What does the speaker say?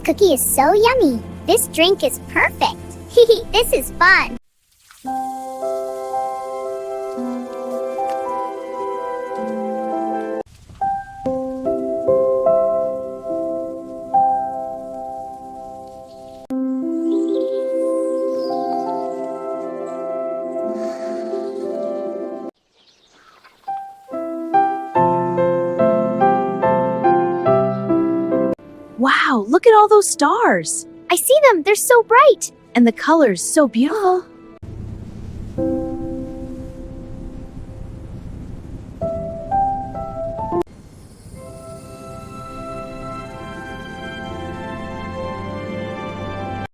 cookie is so yummy. This drink is perfect. This is fun. Wow, look at all those stars. I see them. They're so bright. And the colors so beautiful.